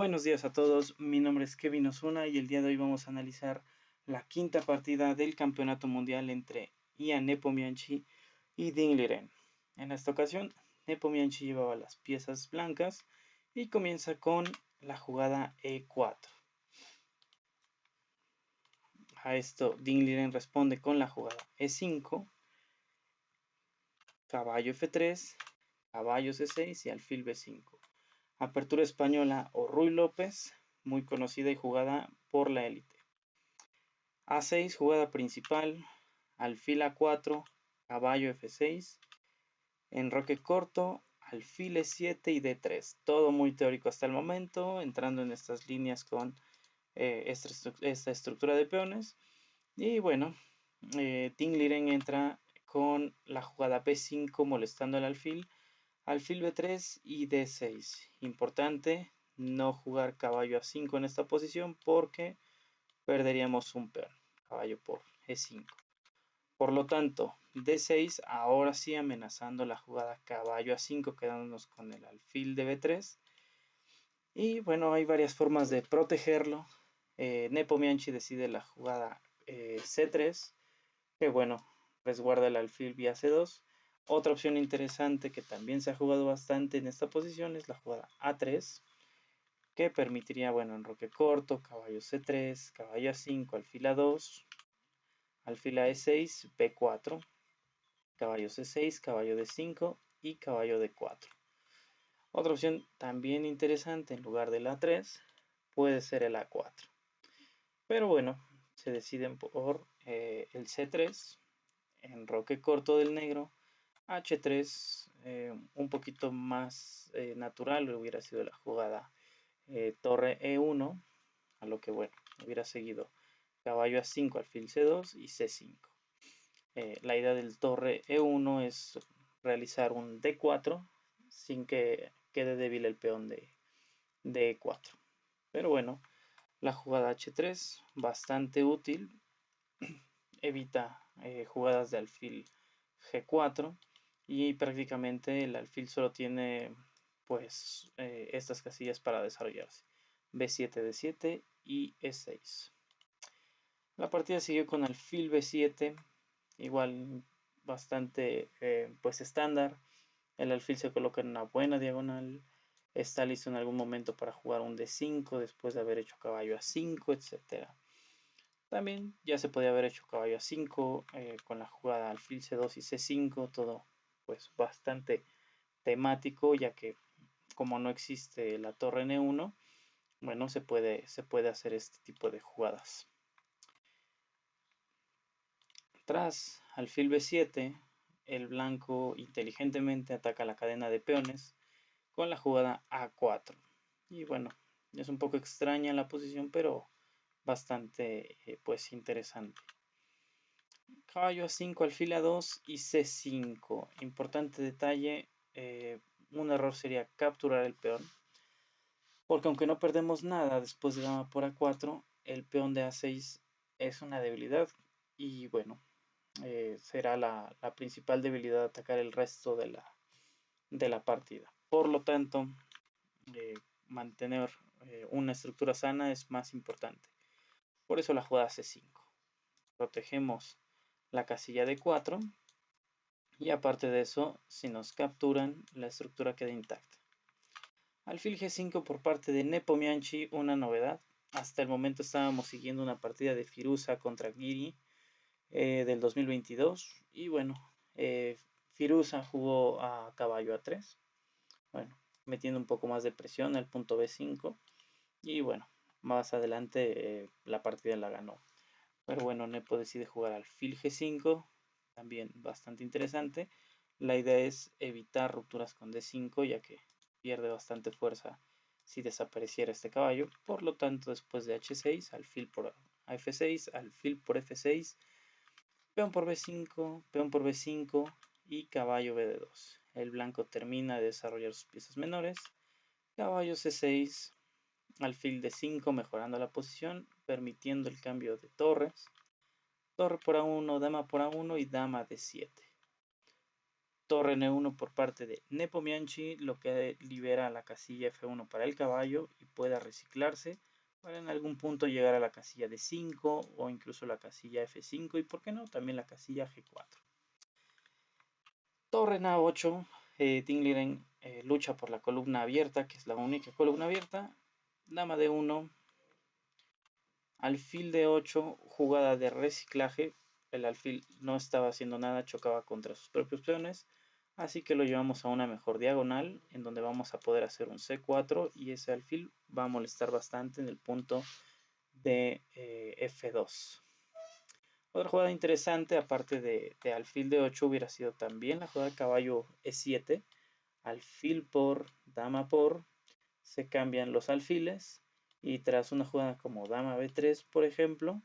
Buenos días a todos, mi nombre es Kevin Osuna y el día de hoy vamos a analizar la quinta partida del campeonato mundial entre Ian Nepomniachtchi y Ding Liren. En esta ocasión, Nepomniachtchi llevaba las piezas blancas y comienza con la jugada E4. A esto Ding Liren responde con la jugada E5, caballo F3, caballo C6 y alfil B5. Apertura española o Ruy López, muy conocida y jugada por la élite. A6, jugada principal, alfil A4, caballo F6, enroque corto, alfil E7 y D3. Todo muy teórico hasta el momento, entrando en estas líneas con esta estructura de peones. Y bueno, Ding Liren entra con la jugada B5 molestando al alfil B3 y D6. Importante no jugar caballo A5 en esta posición porque perderíamos un peón. Caballo por E5. Por lo tanto, D6 ahora sí amenazando la jugada caballo A5 quedándonos con el alfil de B3. Y bueno, hay varias formas de protegerlo. Nepomniachtchi decide la jugada C3, que bueno, resguarda el alfil vía C2. Otra opción interesante que también se ha jugado bastante en esta posición es la jugada A3, que permitiría, bueno, enroque corto, caballo C3, caballo A5, alfil A2, alfil A6, B4, caballo C6, caballo D5 y caballo D4. Otra opción también interesante en lugar del A3 puede ser el A4. Pero bueno, se deciden por el C3, enroque corto del negro, H3, un poquito más natural hubiera sido la jugada torre E1, a lo que bueno, hubiera seguido caballo A5, alfil C2 y C5. La idea del torre E1 es realizar un D4 sin que quede débil el peón de E4. Pero bueno, la jugada H3, bastante útil, evita jugadas de alfil G4 y prácticamente el alfil solo tiene pues estas casillas para desarrollarse, B7, D7 y E6. La partida siguió con alfil B7, igual bastante pues estándar. El alfil se coloca en una buena diagonal, está listo en algún momento para jugar un D5 después de haber hecho caballo A5, etc. También ya se podía haber hecho caballo A5 con la jugada alfil C2 y C5, todo pues bastante temático, ya que como no existe la torre N1, bueno, se puede hacer este tipo de jugadas. Tras alfil B7, el blanco inteligentemente ataca la cadena de peones con la jugada A4. Y bueno, es un poco extraña la posición, pero bastante pues interesante. Caballo A5, alfil A2 y C5. Importante detalle, un error sería capturar el peón, porque aunque no perdemos nada después de dama por A4, el peón de A6 es una debilidad y bueno, será la principal debilidad atacar el resto de la partida. Por lo tanto, mantener una estructura sana es más importante. Por eso la jugada C5. Protegemos la casilla de 4 y aparte de eso, si nos capturan, la estructura queda intacta. Alfil G5 por parte de Nepomniachtchi, una novedad. Hasta el momento estábamos siguiendo una partida de Firuza contra Giri del 2022 y bueno, Firuza jugó a caballo A3, bueno, metiendo un poco más de presión al punto B5 y bueno, más adelante la partida la ganó. Pero bueno, Nepo decide jugar alfil G5, también bastante interesante. La idea es evitar rupturas con D5, ya que pierde bastante fuerza si desapareciera este caballo. Por lo tanto, después de H6, alfil por F6, alfil por F6, peón por B5, peón por B5 y caballo BD2. El blanco termina de desarrollar sus piezas menores. Caballo C6, alfil D5 mejorando la posición, permitiendo el cambio de torres. Torre por A1, dama por A1 y dama D7. torre N1 por parte de Nepomniachtchi, lo que libera la casilla F1 para el caballo y pueda reciclarse para en algún punto llegar a la casilla D5 o incluso la casilla F5 y por qué no, también la casilla G4. Torre en A8, Tingliren lucha por la columna abierta, que es la única columna abierta. Dama D1, alfil D8, jugada de reciclaje. El alfil no estaba haciendo nada, chocaba contra sus propios peones. Así que lo llevamos a una mejor diagonal, en donde vamos a poder hacer un C4 y ese alfil va a molestar bastante en el punto de F2. Otra jugada interesante, aparte de alfil de 8, hubiera sido también la jugada de caballo E7. Alfil por, dama por, se cambian los alfiles. Y tras una jugada como dama B3, por ejemplo,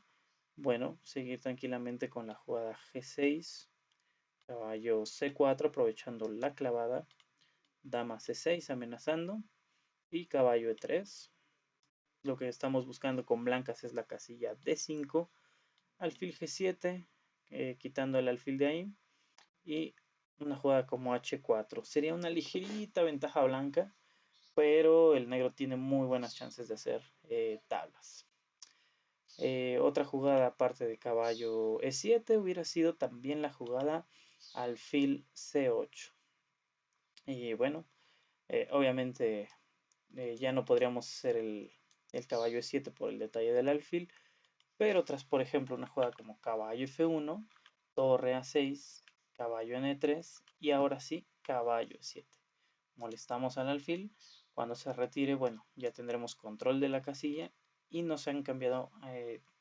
bueno, seguir tranquilamente con la jugada G6. Caballo C4 aprovechando la clavada. Dama C6 amenazando. Y caballo E3. Lo que estamos buscando con blancas es la casilla D5. Alfil G7, quitando el alfil de ahí. Y una jugada como H4. Sería una ligerita ventaja blanca, pero el negro tiene muy buenas chances de hacer tablas. Otra jugada aparte de caballo E7 hubiera sido también la jugada alfil C8. Y bueno, obviamente ya no podríamos hacer el caballo E7 por el detalle del alfil, pero tras, por ejemplo, una jugada como caballo F1, torre A6, caballo N3 y ahora sí, caballo E7. Molestamos al alfil. Cuando se retire, bueno, ya tendremos control de la casilla y no se han cambiado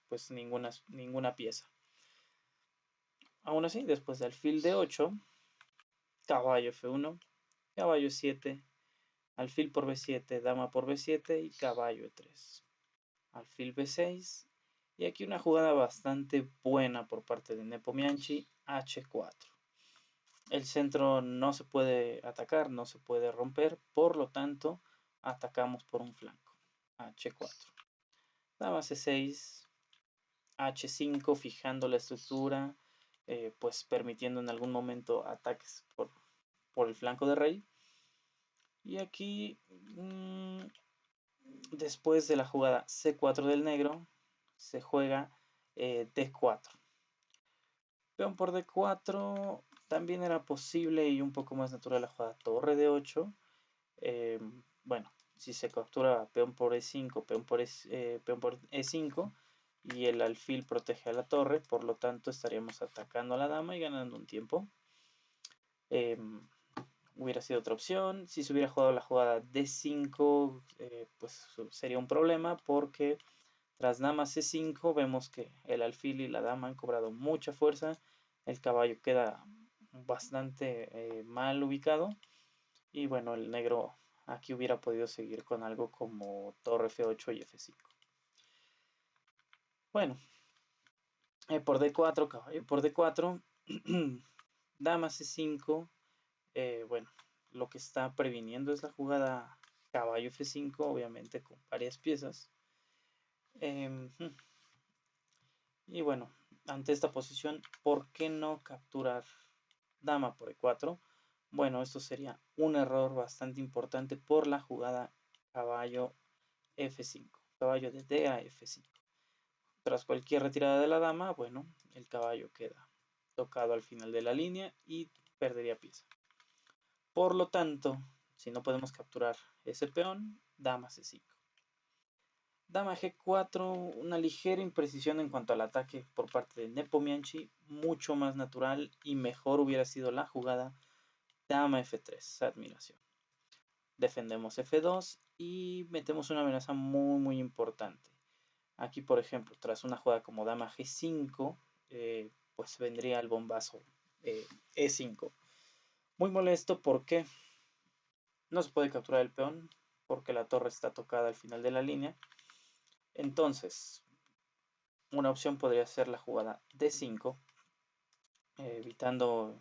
pues ninguna pieza. Aún así, después de alfil D8, caballo F1, caballo E7, alfil por B7, dama por B7 y caballo E3. Alfil B6. Y aquí una jugada bastante buena por parte de Nepomniachtchi, H4. El centro no se puede atacar, no se puede romper, por lo tanto atacamos por un flanco, H4. Dama C6, H5 fijando la estructura, pues permitiendo en algún momento ataques por el flanco de rey. Y aquí, después de la jugada C4 del negro, se juega D4. Peón por D4 también era posible y un poco más natural la jugada torre D8. Bueno, si se captura peón por E5, peón por E5 y el alfil protege a la torre, por lo tanto estaríamos atacando a la dama y ganando un tiempo. Hubiera sido otra opción. Si se hubiera jugado la jugada D5, pues sería un problema porque tras dama C5 vemos que el alfil y la dama han cobrado mucha fuerza. El caballo queda bastante mal ubicado. Y bueno, el negro aquí hubiera podido seguir con algo como torre F8 y F5. Bueno, por D4, caballo por D4, dama C5. Bueno, lo que está previniendo es la jugada caballo F5, obviamente con varias piezas. Y bueno, ante esta posición, ¿por qué no capturar dama por E4? Bueno, esto sería un error bastante importante por la jugada caballo F5, caballo de D a F5. Tras cualquier retirada de la dama, bueno, el caballo queda tocado al final de la línea y perdería pieza. Por lo tanto, si no podemos capturar ese peón, dama C5. Dama G4, una ligera imprecisión en cuanto al ataque por parte de Nepomniachtchi, mucho más natural y mejor hubiera sido la jugada dama F3, admiración. Defendemos F2 y metemos una amenaza muy importante. Aquí, por ejemplo, tras una jugada como dama G5, pues vendría el bombazo E5. Muy molesto porque no se puede capturar el peón, porque la torre está tocada al final de la línea. Entonces, una opción podría ser la jugada D5, evitando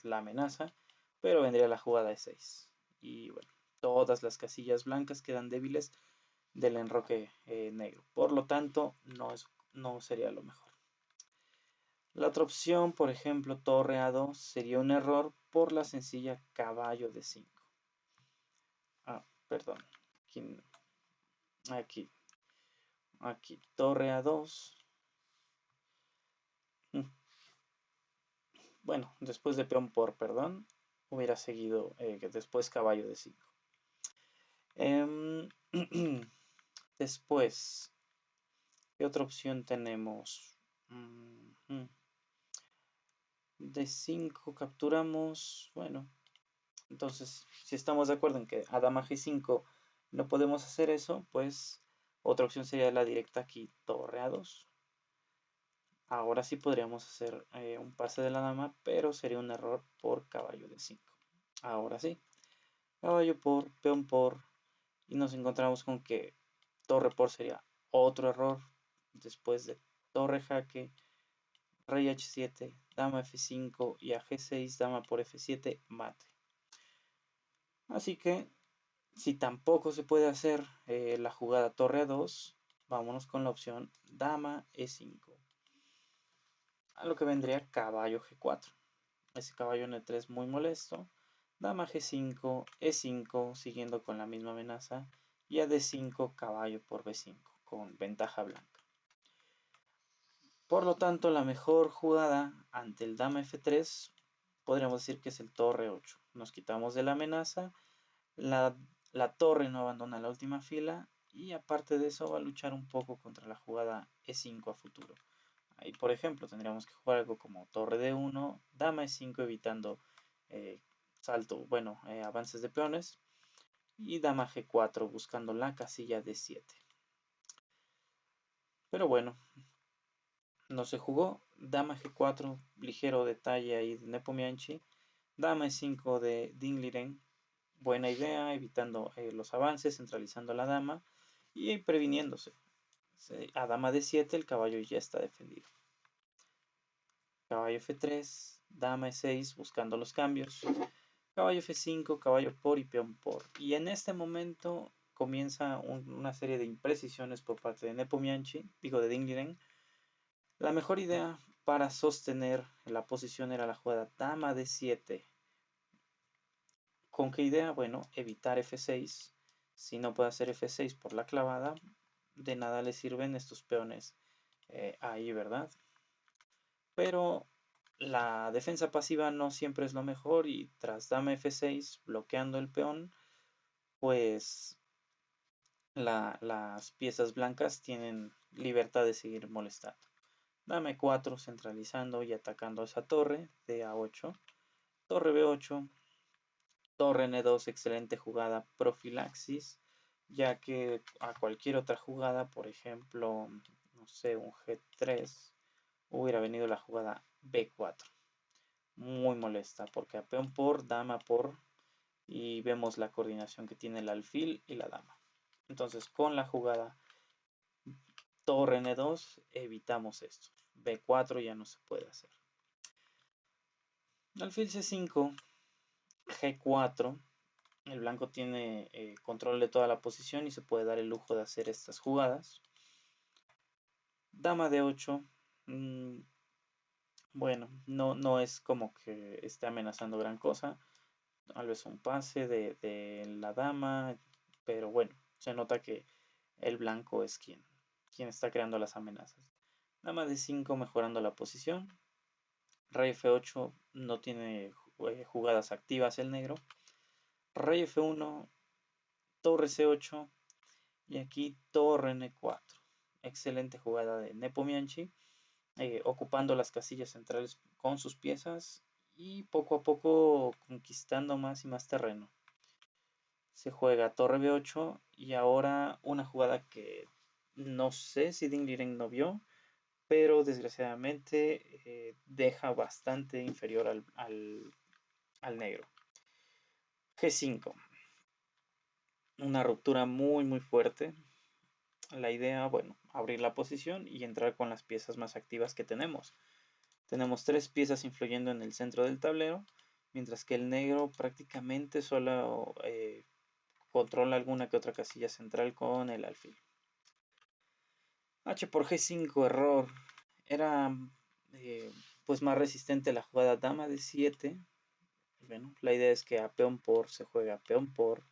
la amenaza, pero vendría la jugada E6. Y bueno, todas las casillas blancas quedan débiles del enroque negro. Por lo tanto, no sería lo mejor. La otra opción, por ejemplo, torre A2, sería un error por la sencilla caballo de 5. Perdón. Aquí, torre a 2. Bueno, después de peón por, perdón, hubiera seguido después caballo de 5. Después, ¿qué otra opción tenemos? De 5 capturamos, bueno, entonces si estamos de acuerdo en que a dama g5 no podemos hacer eso, pues otra opción sería la directa aquí, torre a 2. Ahora sí podríamos hacer un pase de la dama, pero sería un error por caballo de 5. Ahora sí, caballo por, peón por, y nos encontramos con que torre por sería otro error. Después de torre jaque, rey h7, dama f5 y a g6, dama por f7, mate. Así que si tampoco se puede hacer la jugada torre a 2, vámonos con la opción dama e5. A lo que vendría caballo g4. Ese caballo en e3 muy molesto. Dama g5, e5, siguiendo con la misma amenaza. Y a d5, caballo por b5, con ventaja blanca. Por lo tanto, la mejor jugada ante el dama f3 podríamos decir que es el torre 8. Nos quitamos de la amenaza, la torre no abandona la última fila y aparte de eso va a luchar un poco contra la jugada e5 a futuro. Ahí, por ejemplo, tendríamos que jugar algo como torre d1, dama e5 evitando avances de peones y dama g4 buscando la casilla d7. Pero bueno, no se jugó. Dama g4, ligero detalle ahí de Nepomniachtchi. Dama e5 de Dingliren, buena idea, evitando los avances, centralizando la dama y previniéndose. A dama d7 el caballo ya está defendido. Caballo f3, dama e6 buscando los cambios. Caballo f5, caballo por y peón por. Y en este momento comienza una serie de imprecisiones por parte de Nepomniachtchi, de Dingliren. La mejor idea para sostener la posición era la jugada dama d7. ¿Con qué idea? Bueno, evitar f6. Si no puede hacer f6 por la clavada, de nada le sirven estos peones ahí, ¿verdad? Pero la defensa pasiva no siempre es lo mejor y tras dama f6 bloqueando el peón, pues las piezas blancas tienen libertad de seguir molestando. Dama e4 centralizando y atacando esa torre de a8. Torre b8. Torre n2, excelente jugada, profilaxis, ya que a cualquier otra jugada, por ejemplo, no sé, un g3, hubiera venido la jugada b4. Muy molesta, porque a peón por, dama por, y vemos la coordinación que tiene el alfil y la dama. Entonces, con la jugada torre n2, evitamos esto. b4 ya no se puede hacer. Alfil c5, g4. El blanco tiene control de toda la posición y se puede dar el lujo de hacer estas jugadas. Dama de 8. Bueno, no es como que esté amenazando gran cosa. Tal vez un pase de la dama. Pero bueno, se nota que el blanco es quien está creando las amenazas. Dama de 5 mejorando la posición. Rey F8 no tiene jugadas activas el negro. Rey F1, torre C8 y aquí torre N4. Excelente jugada de Nepomniachtchi, ocupando las casillas centrales con sus piezas y poco a poco conquistando más y más terreno. Se juega torre B8 y ahora una jugada que no sé si Dingliren no vio, pero desgraciadamente deja bastante inferior al negro. G5. Una ruptura muy fuerte. La idea, bueno, abrir la posición y entrar con las piezas más activas que tenemos. Tenemos 3 piezas influyendo en el centro del tablero, mientras que el negro prácticamente solo controla alguna que otra casilla central con el alfil. H por G5, error. Era pues más resistente la jugada dama de 7. posible, ¿no? La idea es que a peón por se juega peón por,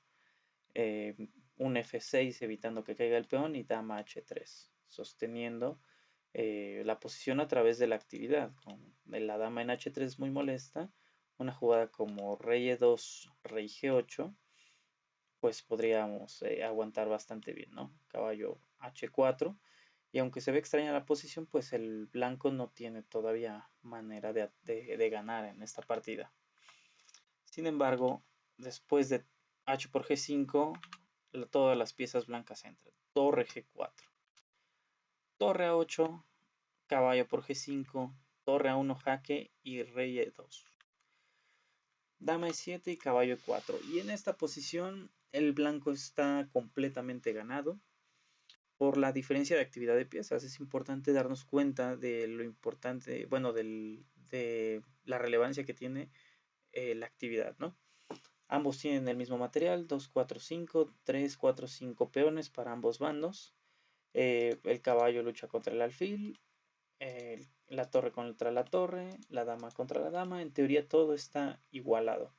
eh, un F6 evitando que caiga el peón y dama H3, sosteniendo la posición a través de la actividad. Con la dama en H3 es muy molesta. Una jugada como rey E2, rey G8, pues podríamos aguantar bastante bien, ¿no? Caballo H4. Y aunque se ve extraña la posición, pues el blanco no tiene todavía manera de ganar en esta partida. Sin embargo, después de H por G5, todas las piezas blancas entran. Torre G4. Torre A8, caballo por G5, torre A1 jaque y rey E2. Dama E7 y caballo E4. Y en esta posición el blanco está completamente ganado por la diferencia de actividad de piezas. Es importante darnos cuenta de lo importante, bueno, de la relevancia que tiene la actividad, ¿no? Ambos tienen el mismo material, 2, 4, 5, 3, 4, 5 peones para ambos bandos. El caballo lucha contra el alfil, la torre contra la torre, la dama contra la dama. En teoría todo está igualado.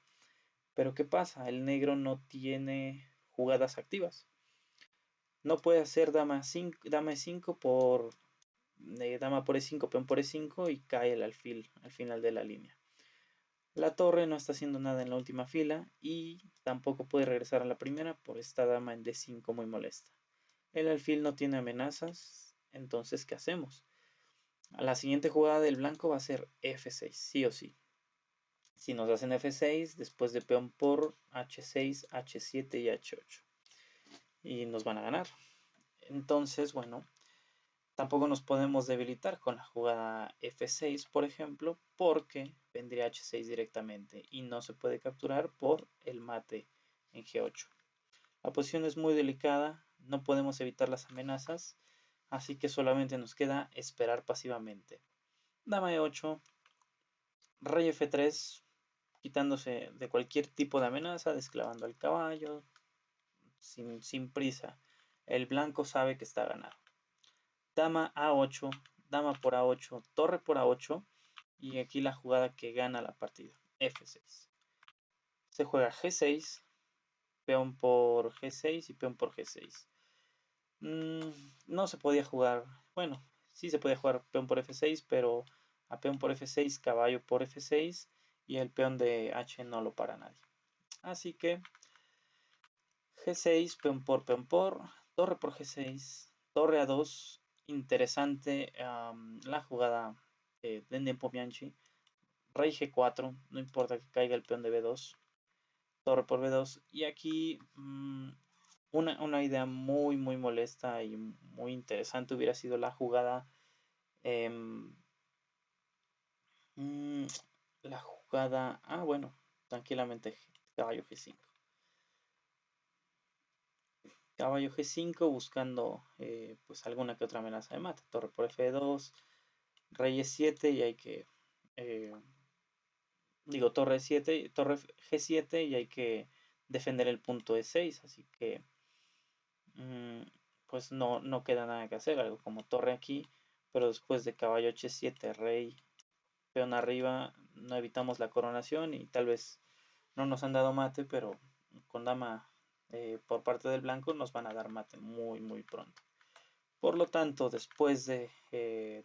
Pero ¿qué pasa? El negro no tiene jugadas activas. No puede hacer dama E5 por dama por E5, peón por E5 y cae el alfil al final de la línea. La torre no está haciendo nada en la última fila y tampoco puede regresar a la primera por esta dama en D5 muy molesta. El alfil no tiene amenazas, entonces ¿qué hacemos? La siguiente jugada del blanco va a ser F6, sí o sí. Si nos hacen F6, después de peón por H6, H7 y H8. Y nos van a ganar. Entonces, bueno, tampoco nos podemos debilitar con la jugada F6, por ejemplo, porque vendría H6 directamente y no se puede capturar por el mate en G8. La posición es muy delicada, no podemos evitar las amenazas, así que solamente nos queda esperar pasivamente. Dama E8, rey F3, quitándose de cualquier tipo de amenaza, desclavando al caballo, sin prisa. El blanco sabe que está ganado. Dama A8, dama por A8, torre por A8, y aquí la jugada que gana la partida, F6. Se juega G6, peón por G6 y peón por G6. No se podía jugar, bueno, sí se podía jugar peón por F6, pero a peón por F6, caballo por F6 y el peón de H no lo para nadie. Así que G6, peón por, torre por G6, torre A2. Interesante la jugada de Nepomniachtchi. Rey G4, no importa que caiga el peón de B2, torre por B2. Y aquí una idea muy molesta y muy interesante hubiera sido la jugada, bueno, tranquilamente caballo G5. Caballo G5 buscando pues alguna que otra amenaza de mate. Torre por F2, rey E7 y hay que... torre E7, torre G7 y hay que defender el punto E6. Así que pues no queda nada que hacer. Algo como torre aquí. Pero después de caballo H7, rey, peón arriba, no evitamos la coronación y tal vez no nos han dado mate, pero con dama por parte del blanco nos van a dar mate muy pronto. Por lo tanto, después de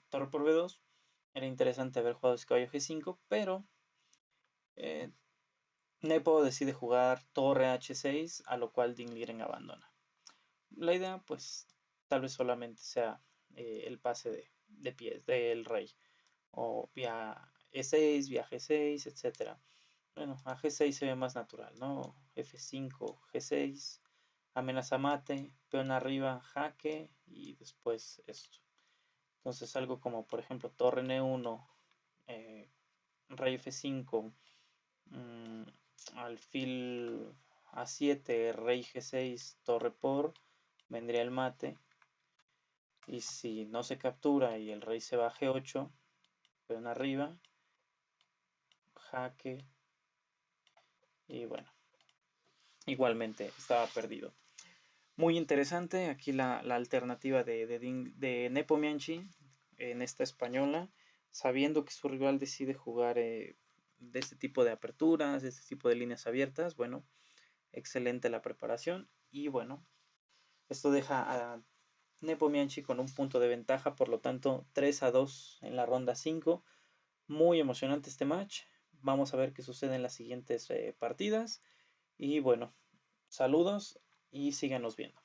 torre por B2, era interesante haber jugado ese caballo G5, pero Nepo decide jugar torre H6, a lo cual Dingliren abandona. La idea, pues, tal vez solamente sea el pase de pies del rey, o vía E6, vía G6, etc. Bueno, a G6 se ve más natural, ¿no? F5, G6, amenaza mate, peón arriba, jaque y después esto. Entonces algo como por ejemplo torre N1, rey F5, alfil A7, rey G6, torre por, vendría el mate. Y si no se captura y el rey se va a G8, peón arriba, jaque y bueno, igualmente estaba perdido. Muy interesante aquí la alternativa de Nepomniachtchi en esta española, sabiendo que su rival decide jugar de este tipo de aperturas, de este tipo de líneas abiertas, bueno, excelente la preparación. Y bueno, esto deja a Nepomniachtchi con un punto de ventaja, por lo tanto 3-2 en la ronda 5. Muy emocionante este match. Vamos a ver qué sucede en las siguientes partidas. Y bueno, saludos y síganos viendo.